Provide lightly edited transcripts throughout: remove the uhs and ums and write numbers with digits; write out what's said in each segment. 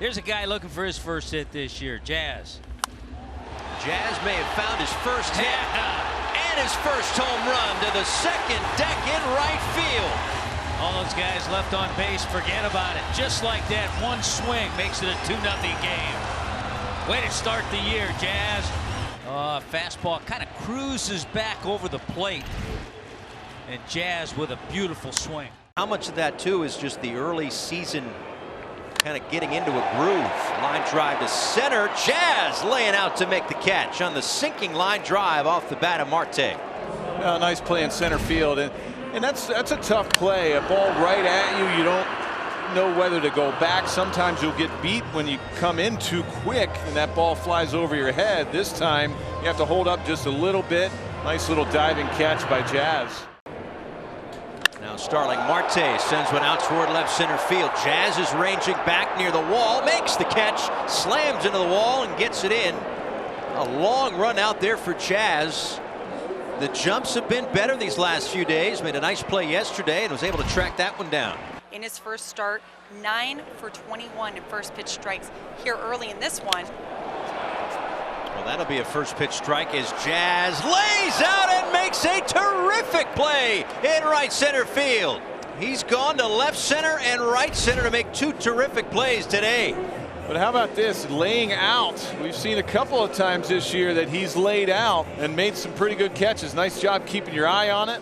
Here's a guy looking for his first hit this year, Jazz. Jazz may have found his first hit and his first home run to the second deck in right field. All those guys left on base, forget about it. Just like that, one swing makes it a 2-0 game. Way to start the year, Jazz. Fastball kind of cruises back over the plate. And Jazz with a beautiful swing. How much of that, too, is just the early season kind of getting into a groove? Line drive to center. Jazz laying out to make the catch on the sinking line drive off the bat of Marte. Nice play in center field. And that's a tough play. A ball right at you. You don't know whether to go back. Sometimes you'll get beat when you come in too quick and that ball flies over your head. This time you have to hold up just a little bit. Nice little diving catch by Jazz. Now Starling Marte sends one out toward left center field. Jazz is ranging back near the wall, makes the catch, slams into the wall and gets it in. A long run out there for Jazz. The jumps have been better these last few days. Made a nice play yesterday and was able to track that one down. In his first start, 9 for 21 in first pitch strikes here early in this one. Well, that'll be a first pitch strike as Jazz lays out and makes a terrific play in right center field. He's gone to left center and right center to make two terrific plays today. But how about this, laying out? We've seen a couple of times this year that he's laid out and made some pretty good catches. Nice job keeping your eye on it.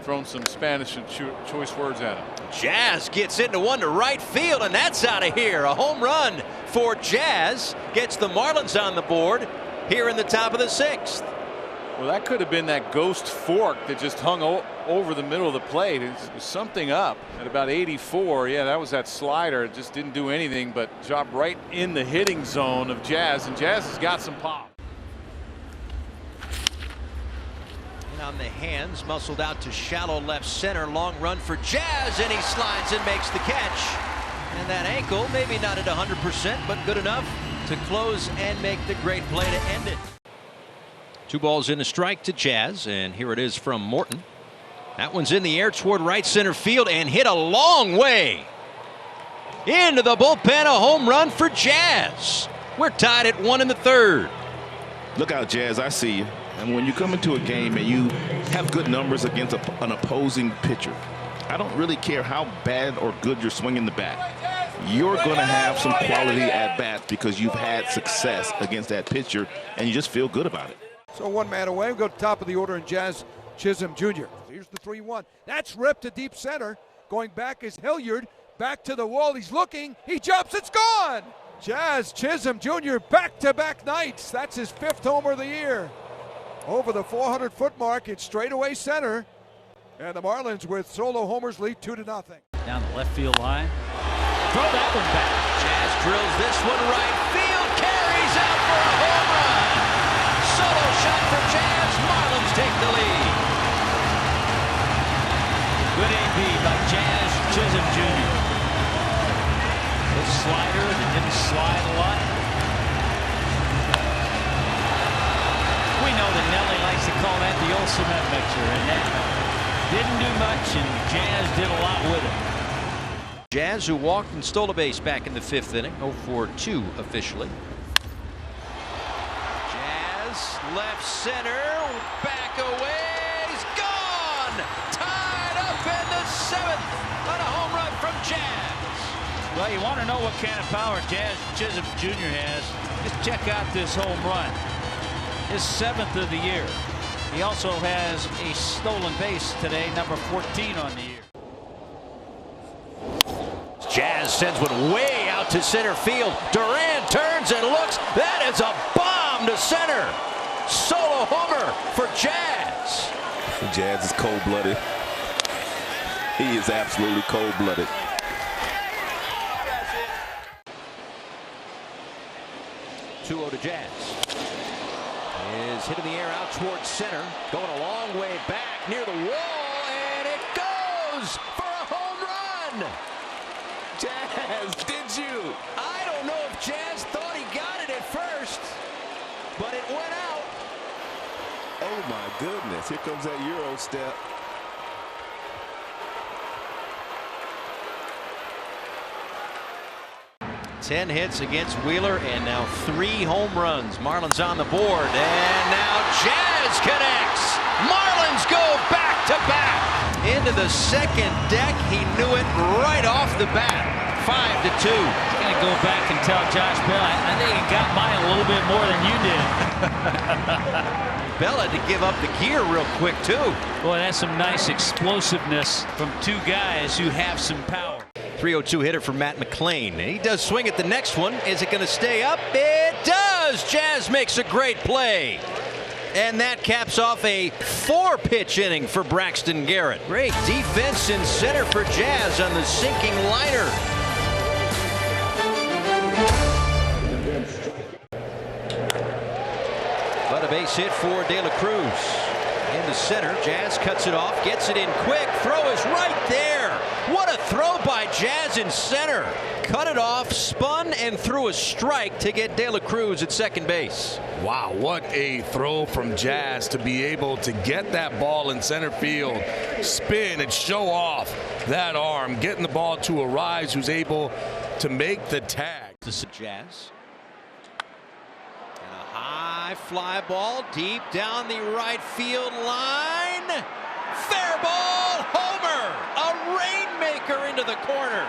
Throwing some Spanish and choice words at him. Jazz gets into one to right field, and that's out of here. A home run for Jazz gets the Marlins on the board here in the top of the 6th. Well, that could have been that ghost fork that just hung over the middle of the plate. It was something up at about 84. Yeah, that was that slider. It just didn't do anything but drop right in the hitting zone of Jazz, and Jazz has got some pop. And on the hands, muscled out to shallow left center. Long run for Jazz, and he slides and makes the catch. And that ankle, maybe not at 100%, but good enough to close and make the great play to end it. 2 balls in a strike to Jazz, and here it is from Morton. That one's in the air toward right center field and hit a long way into the bullpen. A home run for Jazz. We're tied at 1 in the 3rd. Look out, Jazz, I see you. And when you come into a game and you have good numbers against an opposing pitcher, I don't really care how bad or good you're swinging the bat. You're going to have some quality at bat because you've had success against that pitcher, and you just feel good about it. So 1 man away. We go to top of the order in Jazz, Chisholm Jr. Here's the 3-1. That's ripped to deep center. Going back is Hilliard. Back to the wall. He's looking. He jumps. It's gone. Jazz Chisholm Jr. back-to-back nights. That's his 5th homer of the year. Over the 400-foot mark. It's straightaway center. And the Marlins with solo homers lead 2-0. Down the left field line. Throw that one back. Jazz drills this one right field. Carries out for a home run. Solo shot for Jazz. Marlins take the lead. Good AB by Jazz Chisholm Jr. Good slider that didn't slide a lot. We know that Nelly likes to call that the old cement mixer, and that didn't do much, and Jazz did a lot with it. Jazz, who walked and stole a base back in the 5th inning, 0 for 2 officially. Jazz, left center, back away, he's gone! Tied up in the 7th on a home run from Jazz. Well, you want to know what kind of power Jazz Chisholm Jr. has, just check out this home run. His 7th of the year. He also has a stolen base today, number 14 on the year. Jazz sends one way out to center field. Durant turns and looks. That is a bomb to center. Solo homer for Jazz. Jazz is cold-blooded. He is absolutely cold-blooded. Two-0 to Jazz. Is hit in the air out towards center. Going a long way back near the wall, and it goes for a home run. Jazz, did you? I don't know if Jazz thought he got it at first, but it went out. Oh my goodness, here comes that Euro step. 10 hits against Wheeler and now 3 home runs. Marlins on the board, and now Jazz connects. Marlins go back to back into the second deck. He knew it right off the bat. 5-2. I'm going to go back and tell Josh Bell, I think he got mine a little bit more than you did. Bell had to give up the gear real quick too. Boy, that's some nice explosiveness from 2 guys who have some power. 3-0-2 hitter for Matt McLean. He does swing at the next one. Is it going to stay up? It does. Jazz makes a great play. And that caps off a 4-pitch inning for Braxton Garrett. Great defense in center for Jazz on the sinking liner. But a base hit for De La Cruz. Into center, Jazz cuts it off, gets it in quick. Throw is right there. What a throw by Jazz in center. Cut it off, spun, and threw a strike to get De La Cruz at second base. Wow, what a throw from Jazz to be able to get that ball in center field, spin and show off that arm, getting the ball to a rise who's able to make the tag. Jazz. And a high fly ball deep down the right field line. Fair ball, homer. A rainmaker into the corner.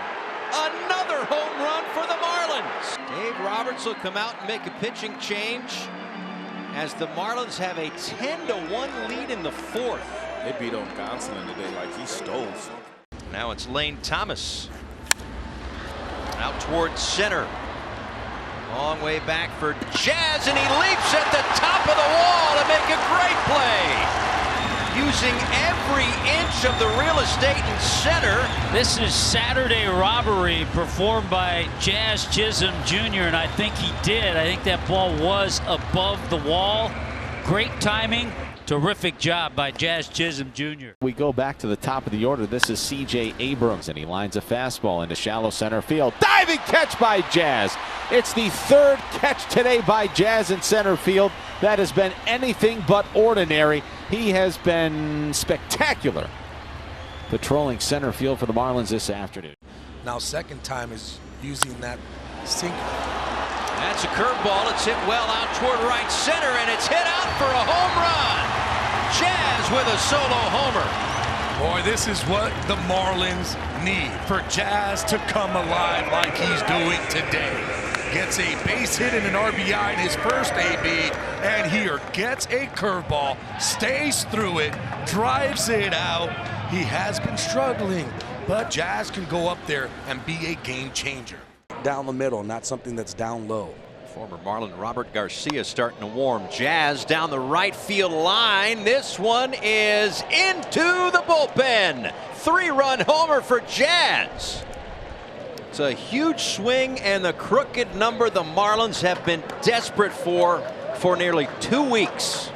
Another home run for the Marlins. Dave Roberts will come out and make a pitching change as the Marlins have a 10-1 lead in the 4th. They beat on Gonsolin today like he stole. Now it's Lane Thomas. Out towards center. Long way back for Jazz, and he leaps at the top of the wall to make a great play. Using every inch of the real estate in center. This is Saturday robbery performed by Jazz Chisholm Jr. and I think he did. I think that ball was above the wall. Great timing. Terrific job by Jazz Chisholm Jr. We go back to the top of the order. This is C.J. Abrams, and he lines a fastball into shallow center field. Diving catch by Jazz. It's the 3rd catch today by Jazz in center field. That has been anything but ordinary. He has been spectacular patrolling center field for the Marlins this afternoon. Now second time is using that sinker. That's a curveball. It's hit well out toward right center, and it's hit out for a home run. Jazz with a solo homer. Boy, this is what the Marlins need, for Jazz to come alive like he's doing today. Gets a base hit and an RBI in his first AB, and here gets a curveball, stays through it, drives it out. He has been struggling, but Jazz can go up there and be a game changer. Down the middle, not something that's down low. Former Marlin Robert Garcia starting to warm. Jazz down the right field line. This one is into the bullpen. 3-run homer for Jazz. It's a huge swing and the crooked number the Marlins have been desperate for nearly 2 weeks.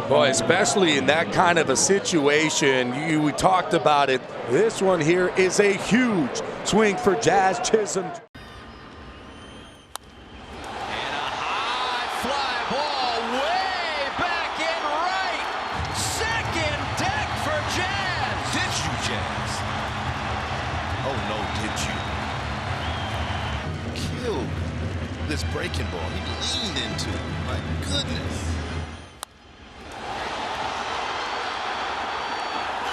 Boy, especially in that kind of a situation, we talked about it. This one here is a huge swing for Jazz Chisholm. And a high fly ball way back in right. Second deck for Jazz. Did you, Jazz? Oh no, did you? Killed this breaking ball. He leaned into it. My goodness.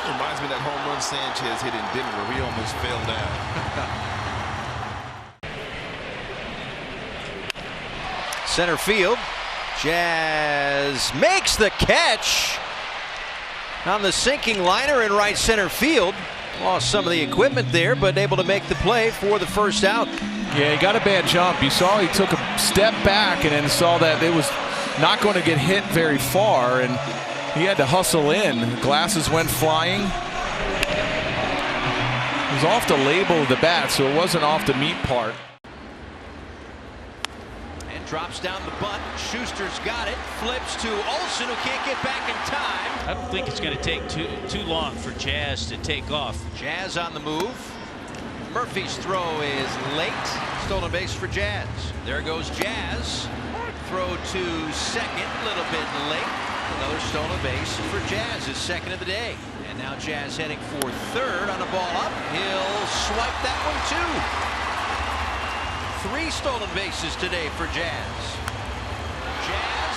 Reminds me of that home run Sanchez hit in Denver where he almost fell down. Center field. Jazz makes the catch on the sinking liner in right center field. Lost some of the equipment there, but able to make the play for the first out. Yeah, he got a bad jump. You saw he took a step back and then saw that it was not going to get hit very far, and he had to hustle in. Glasses went flying. It was off the label of the bat, so it wasn't off the meat part. And drops down the bunt. Schuster's got it. Flips to Olsen, who can't get back in time. I don't think it's going to take too long for Jazz to take off. Jazz on the move. Murphy's throw is late. Stolen base for Jazz. There goes Jazz. Throw to second, a little bit late. Another stolen base for Jazz, his second of the day. And now Jazz heading for third on a ball up. He'll swipe that one too. 3 stolen bases today for Jazz. Jazz,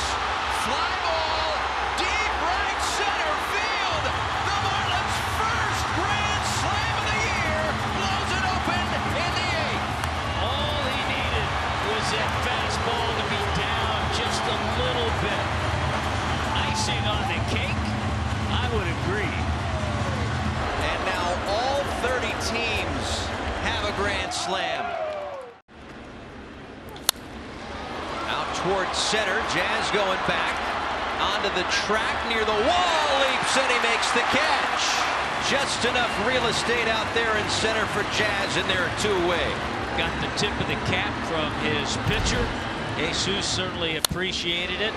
fly ball, deep right center field. The Marlins' first grand slam of the year blows it open in the 8th. All he needed was that fastball to be down just a little bit. Icing on the cake, I would agree. And now all 30 teams have a grand slam. Out toward center, Jazz going back onto the track near the wall, leaps and he makes the catch. Just enough real estate out there in center for Jazz in their 2-way. Got the tip of the cap from his pitcher. Jesus certainly appreciated it.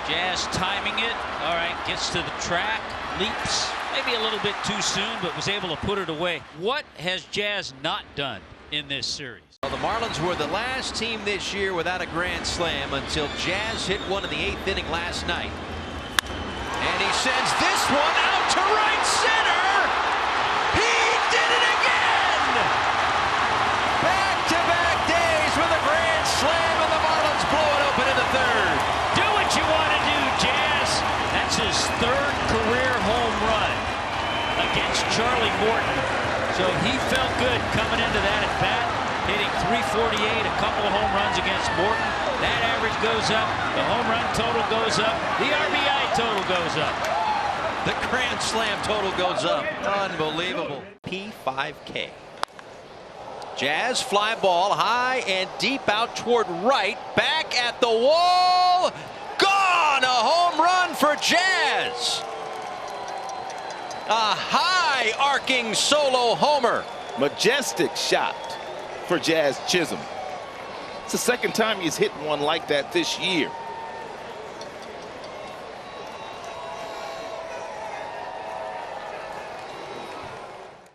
Jazz timing it. All right, gets to the track, leaps. Maybe a little bit too soon, but was able to put it away. What has Jazz not done in this series? Well, the Marlins were the last team this year without a grand slam until Jazz hit one in the 8th inning last night. And he sends this one out to right center. He did it again! Back-to-back days with a grand slam, and the Marlins blow it open in the 3rd. Do what you want to do, Jazz. That's his 3rd career home run against Charlie Morton. So he felt good coming into that at bat, hitting .348, a couple of home runs against Morton. That average goes up, the home run total goes up, the RBI total goes up. The grand slam total goes up. Unbelievable. P5K. Jazz fly ball high and deep out toward right. Back at the wall. Gone! A home run for Jazz. A high arcing solo homer. Majestic shot for Jazz Chisholm. It's the 2nd time he's hit one like that this year.